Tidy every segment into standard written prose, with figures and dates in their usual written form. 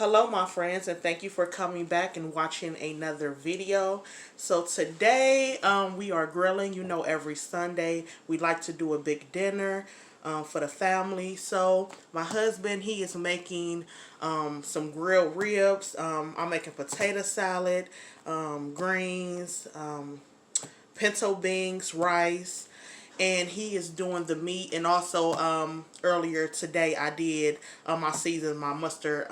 Hello my friends, and thank you for coming back and watching another video. So today we are grilling. You know, every Sunday we like to do a big dinner for the family. So my husband, he is making some grilled ribs. I'm making potato salad, greens, pinto beans, rice, and he is doing the meat. And also earlier today I did I seasoned my mustard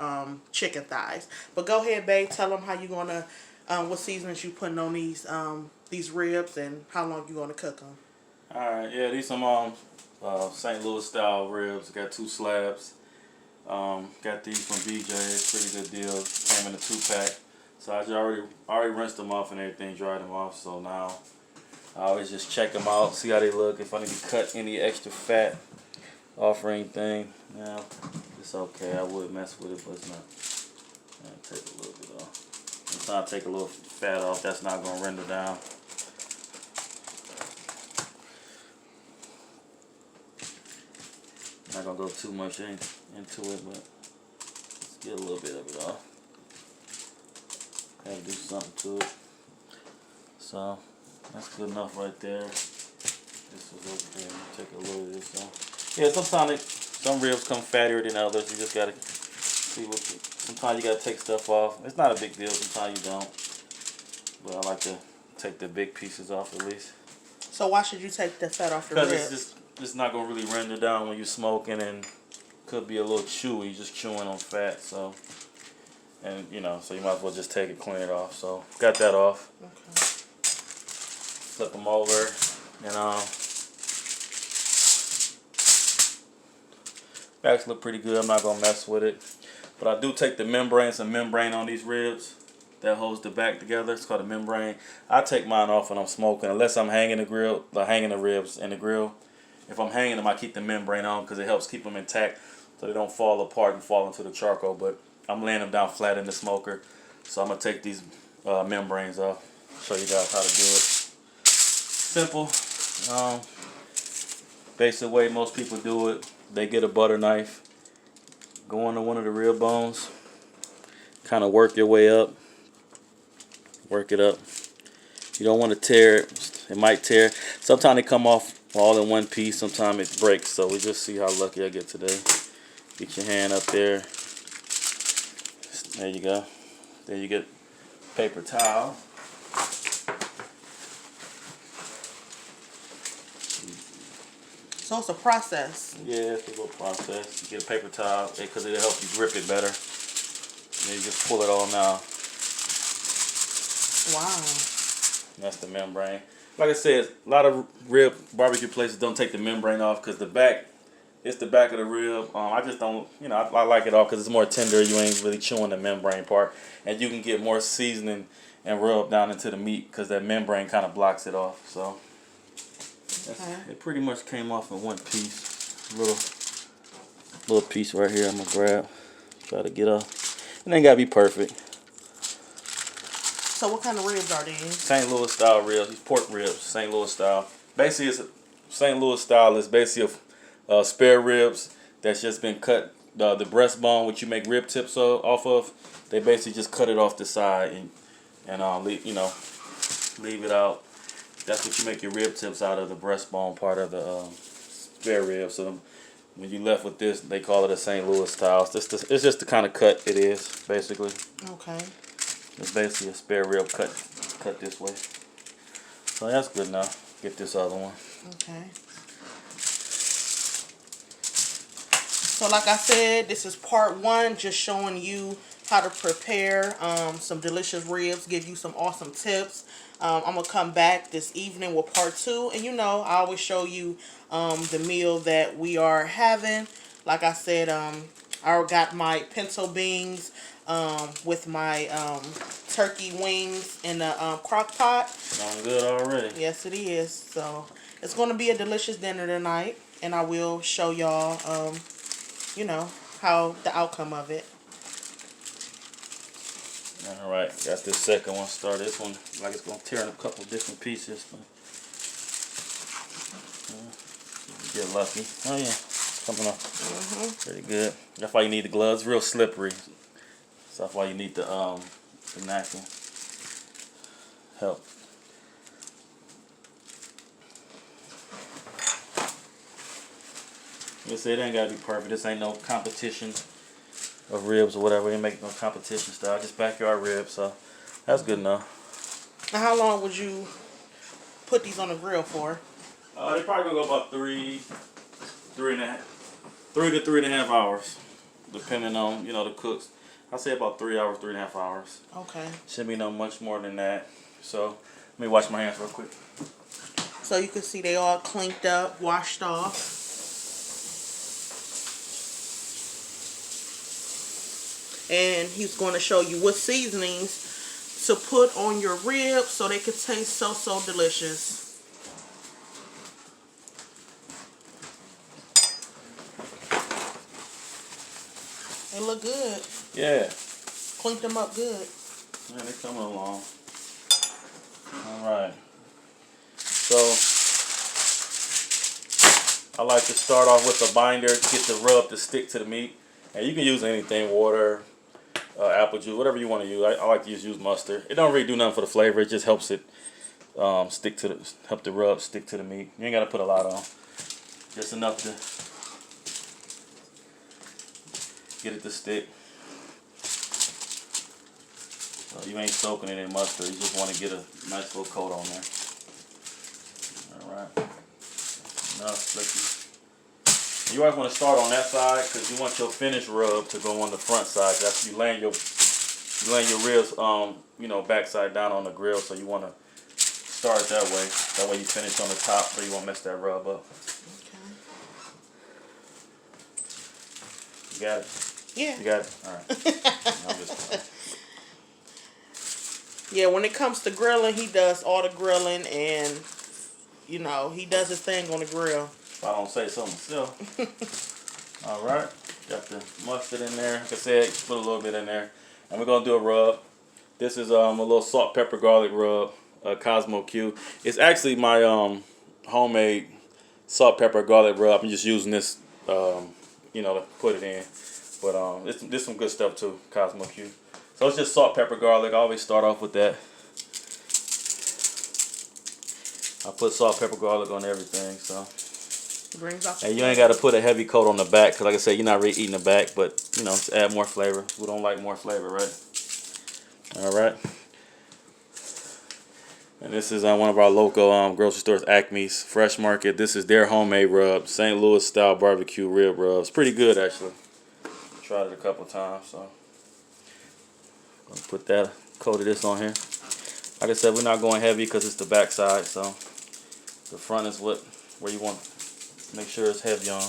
chicken thighs. But go ahead, babe, tell them how you gonna what seasonings you putting on these ribs and how long you gonna cook them. Alright, yeah, these some St. Louis style ribs. Got 2 slabs. Got these from BJ's, pretty good deal. Came in a 2-pack. So I just already rinsed them off and everything, dried them off. So now I always just check them out, see how they look. If I need to cut any extra fat off or anything, now it's okay. I would mess with it, but it's not. I'll take a little bit off. Sometimes I take a little fat off. That's not gonna render down. Not gonna go too much into it, but let's get a little bit of it off. Gotta do something to it. So that's good enough right there. This is okay. Take a little of this off. Yeah, sometimes some ribs come fattier than others. You just gotta see what. Sometimes you gotta take stuff off. It's not a big deal. Sometimes you don't. But I like to take the big pieces off at least. So why should you take the fat off the ribs? Because it's not gonna really render down when you're smoking, and could be a little chewy, just chewing on fat. So, and you know, so you might as well just take it, clean it off. So got that off. Okay. Flip them over, and backs look pretty good. I'm not gonna mess with it, but I do take the membrane, some membrane on these ribs that holds the back together. It's called a membrane. I take mine off when I'm smoking, unless I'm hanging the ribs in the grill. If I'm hanging them, I keep the membrane on because it helps keep them intact so they don't fall apart and fall into the charcoal. But I'm laying them down flat in the smoker, so I'm gonna take these membranes off. Show you guys how to do it. Simple, basic way most people do it. They get a butter knife, go into one of the rib bones, kind of work your way up, work it up. You don't want to tear it. It might tear. Sometimes they come off all in one piece. Sometimes it breaks. So we just see how lucky I get today. Get your hand up there. There you go. Then you get paper towel. So it's a process. Yeah, it's a little process. You get a paper towel because it'll help you grip it better. Then you just pull it all now. Wow. That's the membrane. Like I said, a lot of rib barbecue places don't take the membrane off because it's the back of the rib. I just don't, I like it off because it's more tender. You ain't really chewing the membrane part. And you can get more seasoning and rub down into the meat because that membrane kind of blocks it off. So it pretty much came off in one piece. Little piece right here I'm going to grab. Try to get off. And they got to be perfect. So what kind of ribs are these? St. Louis style ribs. These pork ribs, St. Louis style. Basically, St. Louis style is basically spare ribs that's just been cut. The breastbone, which you make rib tips off of, they basically just cut it off the side and leave it out. That's what you make your rib tips out of, the breastbone part of the spare rib. So when you left with this, they call it a St. Louis style. It's just the kind of cut it is, basically. Okay. It's basically a spare rib cut this way. So that's good enough. Get this other one. Okay. So like I said, this is part 1, just showing you how to prepare some delicious ribs, give you some awesome tips. I'm going to come back this evening with part 2. And I always show you the meal that we are having. Like I said, I got my pinto beans with my turkey wings in the crock pot. Sounds good already. Yes, it is. So it's going to be a delicious dinner tonight. And I will show y'all, how the outcome of it. Alright, got this second one started. This one, like it's going to tear in a couple different pieces. Get lucky. Oh yeah, it's coming off pretty good. That's why you need the gloves. Real slippery. So that's why you need the napkin. Help. You say it ain't gotta be perfect. This ain't no competition of ribs or whatever. We ain't make no competition style. Just backyard ribs. So that's good enough. Now, how long would you put these on the grill for? They probably gonna go about 3 to 3.5 hours, depending on the cooks. I say about 3 hours, 3.5 hours. Okay. Shouldn't be no much more than that. So let me wash my hands real quick. So you can see they all cleaned up, washed off. And he's going to show you what seasonings to put on your ribs so they can taste so delicious. They look good. Yeah. Cleaned them up good. Man, they coming along. Alright. So I like to start off with a binder, get the rub to stick to the meat. And you can use anything, water, apple juice, whatever you want to use. I like to use mustard. It don't really do nothing for the flavor. It just helps it help the rub stick to the meat. You ain't got to put a lot on. Just enough to get it to stick. So you ain't soaking it in mustard. You just want to get a nice little coat on there. Alright. Enough slicky. You always want to start on that side because you want your finished rub to go on the front side. That's you laying your ribs backside down on the grill, so you want to start that way. That way you finish on the top so you won't mess that rub up. Okay. You got it? Yeah. You got it? Alright. I'm just playing. Yeah, when it comes to grilling, he does all the grilling and, he does his thing on the grill. If I don't say so myself. Alright. Got the mustard in there. Like I said, put a little bit in there. And we're going to do a rub. This is a little salt, pepper, garlic rub. Cosmo Q. It's actually my homemade salt, pepper, garlic rub. I'm just using this, to put it in. But this some good stuff too, Cosmo Q. So it's just salt, pepper, garlic. I always start off with that. I put salt, pepper, garlic on everything. So. Brings out And you ain't got to put a heavy coat on the back because, like I said, you're not really eating the back, but just add more flavor. We don't like more flavor, right? All right. And this is one of our local grocery stores, Acme's Fresh Market. This is their homemade rub, St. Louis style barbecue rib rub. It's pretty good actually. Tried it a couple times, so I'm gonna put that coat of this on here. Like I said, we're not going heavy because it's the back side, so the front is where you want. Make sure it's heavy on.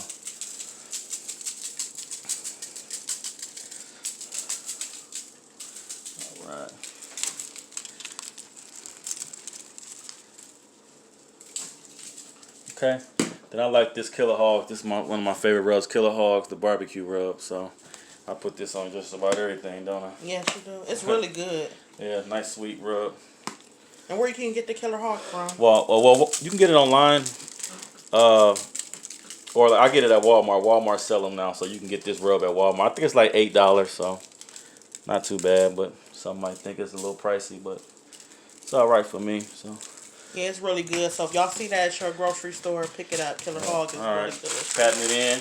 Alright. Okay. Then I like this Killer Hog. This is one of my favorite rubs, Killer Hogs, the barbecue rub. So I put this on just about everything, don't I? Yes, you do. It's really good. Yeah, nice sweet rub. And where you can get the Killer Hog from? Well, you can get it online. Or I get it at Walmart. Walmart sell them now, so you can get this rub at Walmart. I think it's like $8, so not too bad. But some might think it's a little pricey, but it's all right for me. So yeah, it's really good. So if y'all see that at your grocery store, pick it up. Killer Hog is really delicious. Patting it in.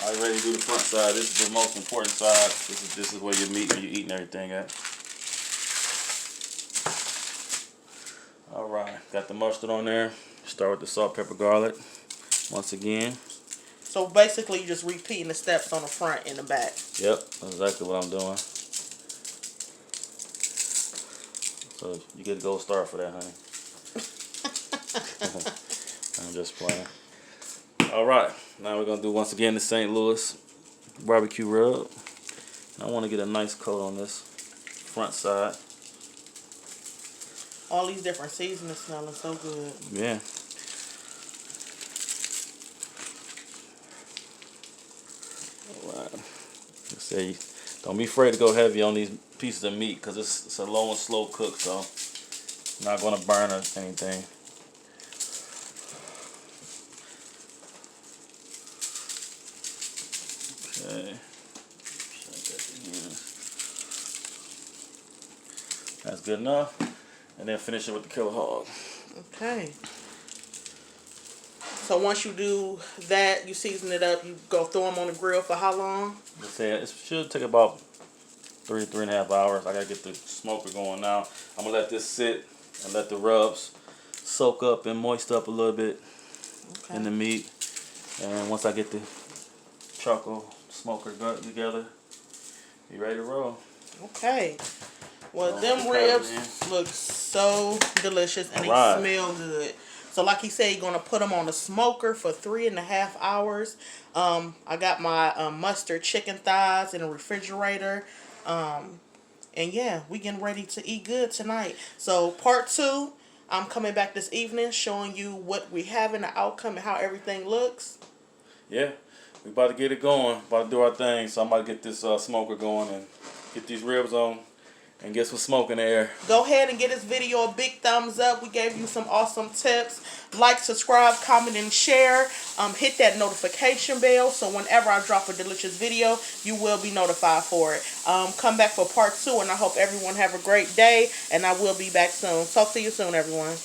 All right, ready to do the front side. This is the most important side. This is where your meat, where you're eating everything at. All right, got the mustard on there. Start with the salt, pepper, garlic. Once again. So basically, you're just repeating the steps on the front and the back. Yep, that's exactly what I'm doing. So you get a gold star for that, honey. I'm just playing. All right, now we're gonna do once again the St. Louis barbecue rub. I want to get a nice coat on this front side. All these different seasonings smelling so good. Yeah. Say, don't be afraid to go heavy on these pieces of meat because it's a low and slow cook, so it's not going to burn or anything. Okay. That's good enough. And then finish it with the killer hog. Okay. So once you do that, you season it up, you go throw them on the grill for how long? Let's say it should take about 3.5 hours. I gotta get the smoker going now. I'm gonna let this sit and let the rubs soak up and moist up a little bit in the meat. And once I get the charcoal smoker together, be ready to roll. Okay. Well, them ribs look so delicious and they smell good. So like he said, you're going to put them on the smoker for 3.5 hours. I got my mustard chicken thighs in the refrigerator. And yeah, we getting ready to eat good tonight. So part 2, I'm coming back this evening showing you what we have in the outcome and how everything looks. Yeah, we about to get it going. About to do our thing. So I'm about to get this smoker going and get these ribs on. And get some smoke in the air. Go ahead and get this video a big thumbs up. We gave you some awesome tips. Like, subscribe, comment, and share. Hit that notification bell so whenever I drop a delicious video, you will be notified for it. Come back for part 2, and I hope everyone have a great day. And I will be back soon. Talk to you soon, everyone.